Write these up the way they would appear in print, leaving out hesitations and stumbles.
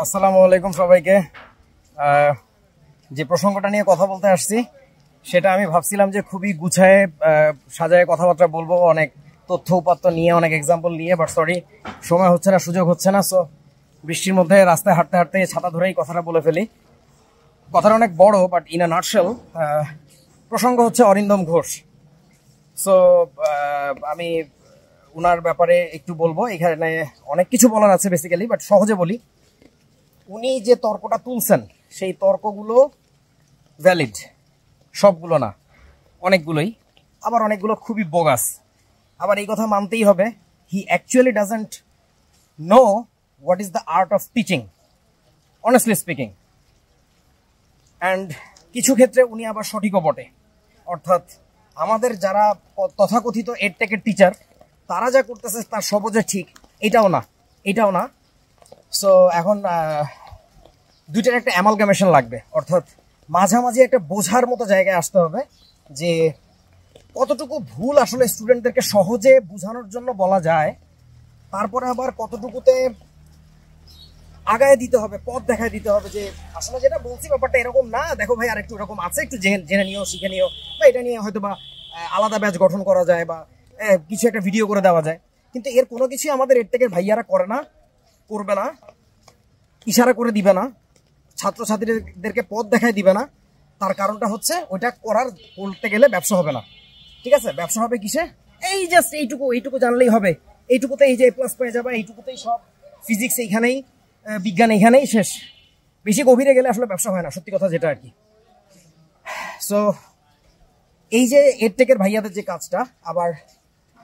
আসসালামু আলাইকুম সবাইকে। যে প্রসঙ্গটা নিয়ে কথা বলতে আসছি সেটা আমি ভাবছিলাম যে খুবই গুছায় সাজায় কথাবার্তা বলবো, অনেক তথ্য উপাত্ত নিয়ে, অনেক এক্সাম্পল নিয়ে, বাট সরি সময় হচ্ছে না, সুযোগ হচ্ছে না। সো বৃষ্টির মধ্যে রাস্তায় হাঁটতে হাঁটতে ছাতা ধরেই কথাটা বলে ফেলি। কথাটা অনেক বড়, বাট ইন আ নাটশেল প্রসঙ্গ হচ্ছে অরিন্দম ঘোষ। সো আমি উনার ব্যাপারে একটু বলবো। এখানে অনেক কিছু বলার আছে বেসিক্যালি, বাট সহজে বলি। উনি যে তর্কটা তুলছেন সেই তর্কগুলো ভ্যালিড, সবগুলো না, অনেকগুলোই, আবার অনেকগুলো খুবই বোগাস। আবার এই কথা মানতেই হবে, হি actually doesn't know what is the art of teaching, honestly speaking. And কিছু ক্ষেত্রে উনি আবার সঠিকও বটে। অর্থাৎ আমাদের যারা তথাকথিত এডটেকের টিচার, তারা যা করতেছে তার সবজে ঠিক, এটাও না, এটাও না। সো এখন দুইটার একটা অ্যামালগামেশন লাগবে, অর্থাৎ মাঝামাঝি একটা বোঝার মতো জায়গায় আসতে হবে যে কতটুকু ভুল আসলে স্টুডেন্টদেরকে সহজে বোঝানোর জন্য বলা যায়, তারপরে আবার কতটুকুতে আগায় দিতে হবে, পথ দেখায় দিতে হবে যে আসলে যেটা বলছি ব্যাপারটা এরকম না, দেখো ভাই আরেকটু এরকম আছে, একটু জেনে নিও, শিখে নিও, বা এটা নিয়ে হয়তো বা আলাদা ব্যাচ গঠন করা যায়, বা কিছু একটা ভিডিও করে দেওয়া যায়। কিন্তু এর কোনো কিছুই আমাদের এর থেকে ভাইয়ারা করে না, করবে না, ইশারা করে দিবে না, ছাত্রছাত্রীদেরকে পথ দেখায় দিবে না। তার কারণটা হচ্ছে ওইটা করতে গেলে ব্যবসা হবে না। ঠিক আছে, ব্যবসা হবে কিসে? এই জাস্ট এইটুকু জানলেই হবে, এইটুকুতে এই যে প্লাস পেয়ে যাবে, এইটুকুতেই সব, ফিজিক্স এইখানেই, বিজ্ঞান এইখানেই শেষ। বেশি গভীরে গেলে আসলে ব্যবসা হয় না, সত্যি কথা যেটা আর কি। সো এই যে এডটেকের ভাইয়াদের যে কাজটা, আবার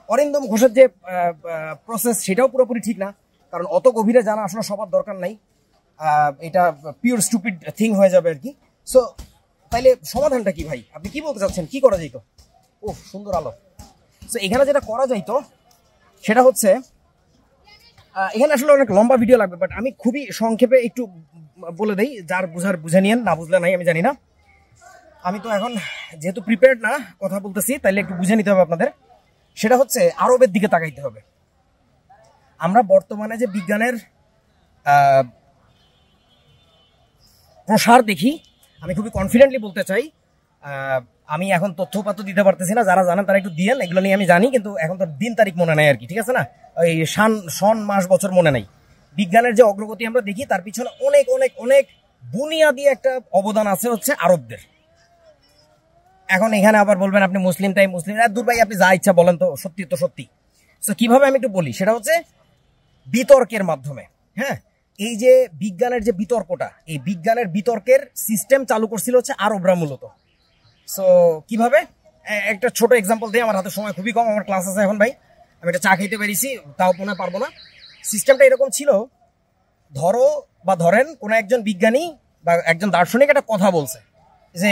অরিন্দম ঘোষের যে প্রসেস, সেটাও পুরোপুরি ঠিক না, কারণ অত গভীরে জানা আসলে সবার দরকার নাই, এটা পিওর স্টুপিড থিং হয়ে যাবে আর কি। সো তাইলে সমাধানটা কি ভাই, আপনি কি বলতে চাচ্ছেন, কি করা যাইতো? ও সুন্দর আলো। সো এখানে যেটা করা যাইতো সেটা হচ্ছে, এখানে আসলে অনেক লম্বা ভিডিও লাগবে, বাট আমি খুবই সংক্ষেপে একটু বলে দেই, যার বুঝার বুঝে নিয়েন, না বুঝলে নাই, আমি জানি না। আমি তো এখন যেহেতু প্রিপেয়ার্ড না কথা বলতেছি, তাইলে একটু বুঝে নিতে হবে আপনাদের। সেটা হচ্ছে আরবের দিকে তাকাইতে হবে। আমরা বর্তমানে যে বিজ্ঞানের প্রসার দেখি, আমি খুবই কনফিডেন্টলি বলতে চাই, আমি এখন তথ্যপাত্র দিতে পারতেছি না, যারা জানেন তারা একটু দিয়েন, এগুলো নিয়ে আমি জানি, কিন্তু এখন তো দিন তারিখ মনে নাই আর কি, ঠিক আছে না, ওই সন মাস বছর মনে নাই। বিজ্ঞানের যে অগ্রগতি আমরা দেখি, তার পিছনে অনেক অনেক অনেক বুনিয়াদি একটা অবদান আছে হচ্ছে আরবদের। এখন এখানে আবার বলবেন আপনি মুসলিম, তাই মুসলিম, দূর ভাই আপনি যা ইচ্ছা বলেন, তো সত্যি তো সত্যি। সো কিভাবে আমি একটু বলি, সেটা হচ্ছে বিতর্কের মাধ্যমে। হ্যাঁ, এই যে বিজ্ঞানের যে বিতর্কটা, এই বিজ্ঞানের বিতর্কের সিস্টেম চালু করছিল হচ্ছে আরবরা মূলত। সো কিভাবে, একটা ছোট এক্সাম্পল দিই, আমার হাতে সময় খুবই কম, আমার ক্লাস আছে এখন ভাই, আমি একটা চা খেতে পেরেছি, তাও মনে পারবো না। সিস্টেমটা এরকম ছিল, ধরেন কোনো একজন বিজ্ঞানী বা একজন দার্শনিক একটা কথা বলছে যে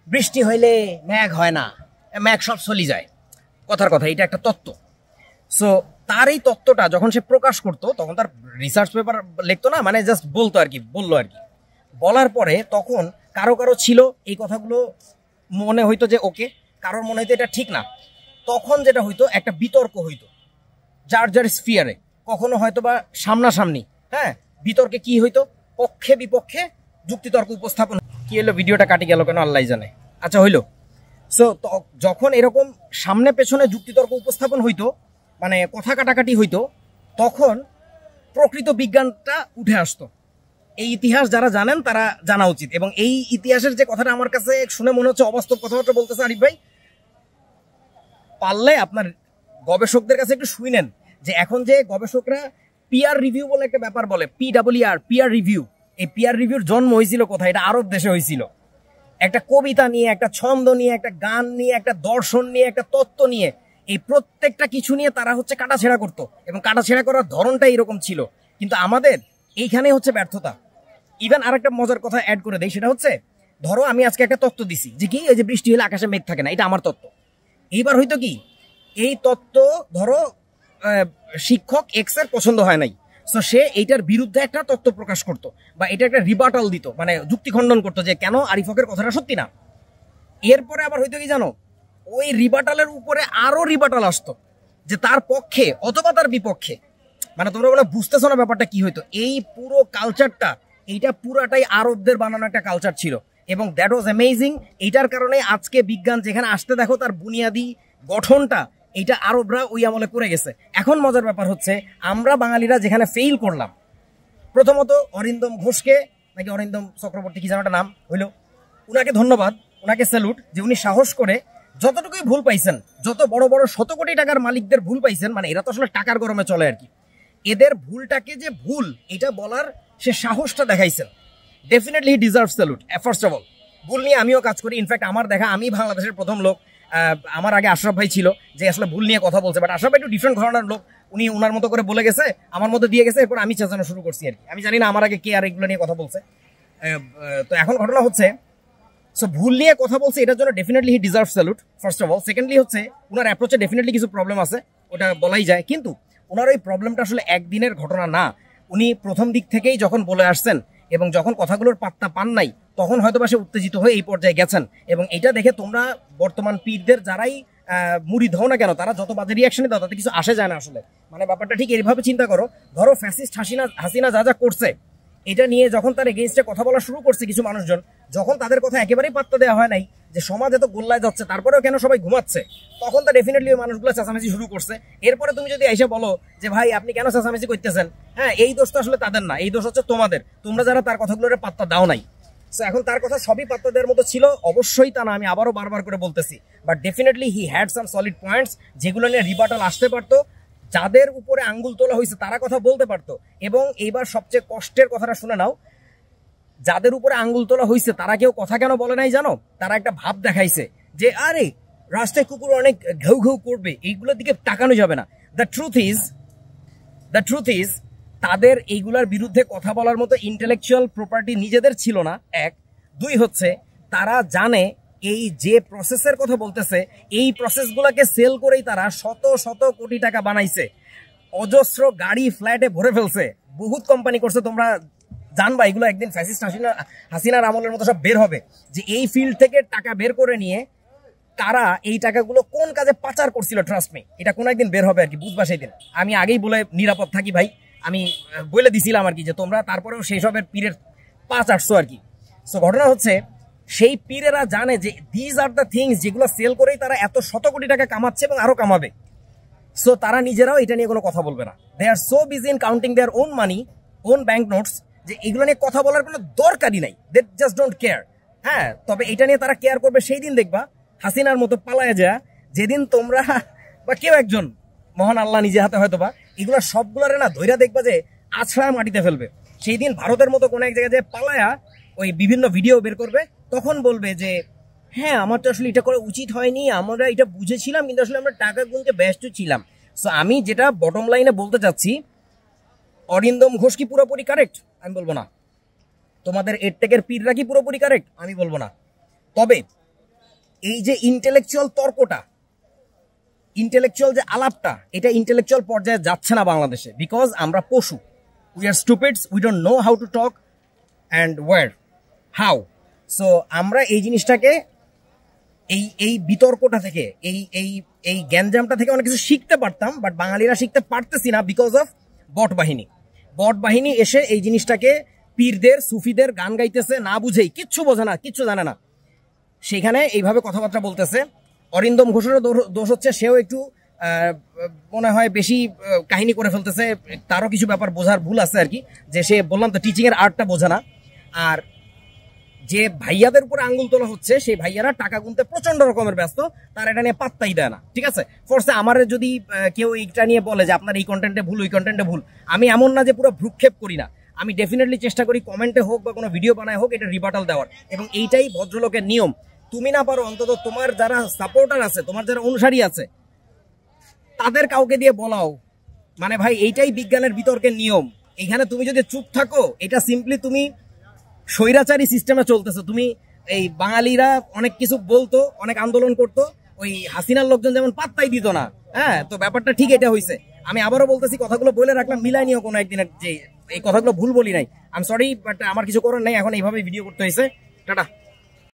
বৃষ্টি হইলে মেঘ হয় না, মেঘ সব চলে যায়, কথার কথা, এটা একটা তত্ত্ব। সো তার এই তত্ত্বটা যখন সে প্রকাশ করতো, তখন তার রিসার্চ পেপার লিখতো না, মানে জাস্ট বলতো আর কি, বললো আর কি। বলার পরে তখন কারো কারো ছিল এই কথাগুলো মনে হইতো যে ওকে, কারোর মনে হইতো এটা ঠিক না। তখন যেটা হইতো, একটা বিতর্ক হইতো যার যার স্ফিয়ারে, কখনো হয়তো বা সামনাসামনি। হ্যাঁ, বিতর্কে কি হইতো, পক্ষে বিপক্ষে যুক্তিতর্ক উপস্থাপন। কি হলো, ভিডিওটা কাটি গেল কেন আল্লাহ জানে। আচ্ছা হইলো। সো যখন এরকম সামনে পেছনে যুক্তিতর্ক উপস্থাপন হইতো, মানে কথা কাটাকাটি হইতো, তখন প্রকৃত বিজ্ঞানটা উঠে আসতো। এই ইতিহাস যারা জানেন তারা জানা উচিত। এবং এই ইতিহাসের যে কথাটা আমার কাছে শুনে মনে হচ্ছে অবাস্তব কথাবার্তা বলতেছে আরিফ ভাই, পারলে আপনার গবেষকদের কাছে একটু শুনেন যে এখন যে গবেষকরা পিয়ার রিভিউ বলে একটা ব্যাপার বলে, PRR, পিয়ার রিভিউ। এই পিয়ার রিভিউর জন্ম হয়েছিল কোথায়? এটা আরব দেশে হয়েছিল। একটা কবিতা নিয়ে, একটা ছন্দ নিয়ে, একটা গান নিয়ে, একটা দর্শন নিয়ে, একটা তত্ত্ব নিয়ে, এই প্রত্যেকটা কিছু নিয়ে তারা হচ্ছে কাটাছেড়া করতো, এবং কাটাছেড়া করার ধরনটা এরকম ছিল। কিন্তু আমাদের এইখানে হচ্ছে ব্যর্থতা। ইভেন আরেকটা মজার কথা অ্যাড করে দেয়, সেটা হচ্ছে, ধরো আমি আজকে একটা তত্ত্ব দিছি যে কি, এই যে বৃষ্টি হলে আকাশে মেঘ থাকে না, এটা আমার তত্ত্ব। এইবার হয়তো কি, এই তত্ত্ব ধরো শিক্ষক এক্স এর পছন্দ হয় নাই, সো সে এইটার বিরুদ্ধে একটা তত্ত্ব প্রকাশ করতো, বা এটা একটা রিবাটাল দিত, মানে যুক্তি খণ্ডন করতো যে কেন আরিফকের কথাটা সত্যি না। এরপরে আবার হয়তো কি জানো, ওই রিবাটালের উপরে আরো রিবাটাল আসতো, যে তার পক্ষে অথবা তার বিপক্ষে। মানে তোমরা বলে বুঝতেছো না ব্যাপারটা কি হইতো। এই পুরো কালচারটা, এইটা পুরাটাই আরবদের বানানো একটা কালচার ছিল, এবং দ্যাট ওয়াজ অ্যামেজিং। এইটার কারণে আজকে বিজ্ঞান যেখানে আসতে দেখো তার বুনিয়াদি গঠনটা এইটা আরবরা ওই আমলে করে গেছে। এখন মজার ব্যাপার হচ্ছে আমরা বাঙালিরা যেখানে ফেইল করলাম, প্রথমত অরিন্দম ঘোষকে নাকি অরিন্দম চক্রবর্তী কি যেন একটা নাম হইলো, উনাকে ধন্যবাদ, উনাকে স্যালুট যে উনি সাহস করে যতটুকুই ভুল পাইছেন, যত বড় বড় শত কোটি টাকার মালিকদের ভুল পাইছেন, মানে এরা তো আসলে টাকার গরমে চলে আর কি, এদের ভুলটাকে যে ভুল এটা বলার সে সাহসটা দেখাইছেন। Definitely he deserve salute. First of all ভুল নিয়ে আমিও কাজ করি, ইনফ্যাক্ট আমার দেখা আমি বাংলাদেশের প্রথম লোক, আমার আগে আশরাফ ভাই ছিল যে আসলে ভুল নিয়ে কথা বলছে, বাট আশরাফ ভাই একটু ডিফারেন্ট ঘটনার লোক, উনি ওনার মতো করে বলে গেছে, আমার মতো দিয়ে গেছে, এরপর আমি চেঁচানো শুরু করছি আর কি। আমি জানি না আমার আগে কে আর এগুলো নিয়ে কথা বলছে। তো এখন ঘটনা হচ্ছে, সো ভুল নিয়ে কথা বলছে, এটার জন্য definitely he deserve salute first of all. Secondly হচ্ছে ওনার অ্যাপ্রোচে ডেফিনেটলি কিছু প্রবলেম আছে, ওটা বলাই যায়, কিন্তু ওনার ওই প্রবলেমটা আসলে একদিনের ঘটনা না। উনি প্রথম দিক থেকেই যখন বলে আসছেন এবং যখন কথাগুলোর পাত্তা পান নাই, তখন হয়তো বা সে উত্তেজিত হয়ে এই পর্যায়ে গেছেন। এবং এটা দেখে তোমরা বর্তমান পীরদের যারাই মুড়ি ধো না কেন, তারা যত বাজে রিয়াকশনই দাও তাতে কিছু আসে যায় না আসলে। মানে ব্যাপারটা ঠিক এইভাবে চিন্তা করো, ধরো ফ্যাসিস্ট হাসিনা যা যা করছে এটা নিয়ে যখন তার এগেইনস্টে কথা বলা শুরু করছে কিছু মানুষজন, যখন তাদের কথা একেবারেই পাত্তা দেওয়া হয় নাই যে সমাজ এত গোল্লায় যাচ্ছে তারপরেও কেন সবাই ঘুমাচ্ছে, তখন তা ডেফিনেটলি ওই মানুষগুলো চেঁচামেচি শুরু করছে। এরপরে তুমি যদি এসে বলো যে ভাই আপনি কেন চেঁচামেচি করতেছেন, হ্যাঁ এই দোষ তো আসলে তাদের না, এই দোষ হচ্ছে তোমাদের, তোমরা যারা তার কথাগুলোর পাত্তা দাও নাই। সো এখন তার কথা সবই পাত্তা দেওয়ার মতো ছিল, অবশ্যই তা না, আমি আবারও বারবার করে বলতেছি, but definitely he had some solid points যেগুলো নিয়ে রিবাটাল আসতে পারতো, যাদের উপরে আঙ্গুল তোলা হয়েছে তারা কথা বলতে পারতো। এবং এইবার সবচেয়ে কষ্টের কথাটা শুনে নাও, যাদের উপরে আঙ্গুল তোলা হয়েছে তারা কেউ কথা কেন বলে নাই জানো? তারা একটা ভাব দেখাইছে যে আরে রাস্তায় কুকুর অনেক ঘেউ ঘেউ করবে, এইগুলোর দিকে তাকানো যাবে না। দ্য ট্রুথ ইজ তাদের এইগুলার বিরুদ্ধে কথা বলার মতো ইন্টেলেকচুয়াল প্রপার্টি নিজেদের ছিল না, এক। দুই হচ্ছে তারা জানে এই যে প্রসেসের কথা বলতেছে, এই প্রসেসগুলোকে সেল করেই তারা শত শত কোটি টাকা বানাইছে, অজস্র গাড়ি ফ্ল্যাটে ভরে ফেলছে, বহুত কোম্পানি করছে। তোমরা জানবা এগুলো একদিন ফ্যাসিস্ট হাসিনার আমলের মতো সব বের হবে, যে এই ফিল্ড থেকে টাকা বের করে নিয়ে তারা এই টাকাগুলো কোন কাজে পাচার করছিল। ট্রাস্ট মি, এটা কোন একদিন বের হবে আর কি, বুঝবা সেই দিন। আমি আগেই বলে নিরাপদ থাকি ভাই, আমি বলে দিছিলাম আর কি যে তোমরা তারপরেও সেই সবের পীরের পাঁচ আটশো আর কি। সো ঘটনা হচ্ছে সেই পীরেরা জানে যে দিজ আর দ্য থিংস যেগুলো সেল করেই তারা এত শত কোটি টাকা কামাচ্ছে এবং আরো কামাবে। সো তারা নিজেরাও এটা নিয়ে কোনো কথা বলবে না। They are so busy in counting their own money, own bank notes, যে এগুলো নিয়ে কথা বলার কোনো দরকারই নাই। They just don't care. হ্যাঁ, তবে এটা নিয়ে তারা কেয়ার করবে সেই দিন দেখবা হাসিনার মতো পালায় যা, যেদিন তোমরা বা কেউ একজন, মহান আল্লাহ নিজে হাতে হয়তো বা এগুলো সবগুলোরে না ধৈর্য দেখবা যে আছড়ায় মাটিতে ফেলবে। সেই দিন ভারতের মতো কোনো এক জায়গায় যে পালায়া ওই বিভিন্ন ভিডিও বের করবে, তখন বলবে যে হ্যাঁ আমার তো আসলে এটা করা উচিত হয়নি, আমরা এটা বুঝেছিলাম, কিন্তু আসলে আমরা টাকা গুনতে ব্যস্ত ছিলাম। সো আমি যেটা বটম লাইনে বলতে চাচ্ছি, অরিন্দম ঘোষ কি পুরোপুরি কারেক্ট? আমি বলবো না। তোমাদের এডটেকের পীররা কি পুরোপুরি কারেক্ট? আমি বলবো না। তবে এই যে ইন্টেলেকচুয়াল তর্কটা, ইন্টেলেকচুয়াল যে আলাপটা, এটা ইন্টেলেকচুয়াল পর্যায়ে যাচ্ছে না বাংলাদেশে, বিকজ আমরা পশু, we are stupids, we don't know how to talk and where how. So আমরা এই জিনিসটাকে এই বিতর্কটা থেকে, এই গ্যাঞ্জামটা থেকে অনেক কিছু শিখতে পারতাম, বাট বাঙালিরা শিখতে পারতেছি না বিকজ অফ বট বাহিনী এসে এই জিনিসটাকে পীরদের সুফিদের গান গাইতেছে, না বুঝেই, কিচ্ছু বোঝে না, কিচ্ছু জানে না, সেখানে এইভাবে কথাবার্তা বলতেছে। অরিন্দম ঘোষেরও দোষ হচ্ছে, সেও একটু মনে হয় বেশি কাহিনী করে ফেলতেছে, তারও কিছু ব্যাপার বোঝার ভুল আছে আর কি, যে সে বললাম তো টিচিং এর আর্টটা বোঝে না। আর যে ভাইয়াদের উপরে আঙ্গুল তোলা হচ্ছে, সেই ভাইয়ারা টাকা গুনতে প্রচন্ড রকমের ব্যস্ত, তার এটা নিয়ে পাত্তাই দেয় না। ঠিক আছে, ফোর্সে আমার যদি কেউ এইটা নিয়ে বলে যে আপনার এই কন্টেন্টে ভুল, ওই কন্টেন্টে ভুল, আমি এমন না যে পুরো ভ্রুক্ষেপ করি না, আমি ডেফিনেটলি চেষ্টা করি কমেন্টে হোক বা কোনো ভিডিও বানায় হোক এটা রিবাটাল দেওয়ার, এবং এইটাই ভদ্রলোকের নিয়ম। তুমি না পারো অন্তত তোমার যারা সাপোর্টার আছে, তোমার যারা অনুসারী আছে, তাদের কাউকে দিয়ে বলাও, মানে ভাই এইটাই বিজ্ঞানের বিতর্কের নিয়ম। এখানে তুমি যদি চুপ থাকো, এটা সিম্পলি তুমি স্বৈরাচারী সিস্টেমে চলতেছো। তুমি এই বাঙালিরা অনেক কিছু বলতো, অনেক আন্দোলন করতো, ওই হাসিনার লোকজন যেমন পাত্তাই দিত না। হ্যাঁ, তো ব্যাপারটা ঠিক এটা হয়েছে। আমি আবারও বলতেছি, কথাগুলো বলে রাখলাম, মিলাই নিও কোনো একদিনের, যে এই কথাগুলো ভুল বলি নাই, আই এম সরি, বাট আমার কিছু করার নাই, এখন এইভাবে ভিডিও করতে হয়েছে। টাটা।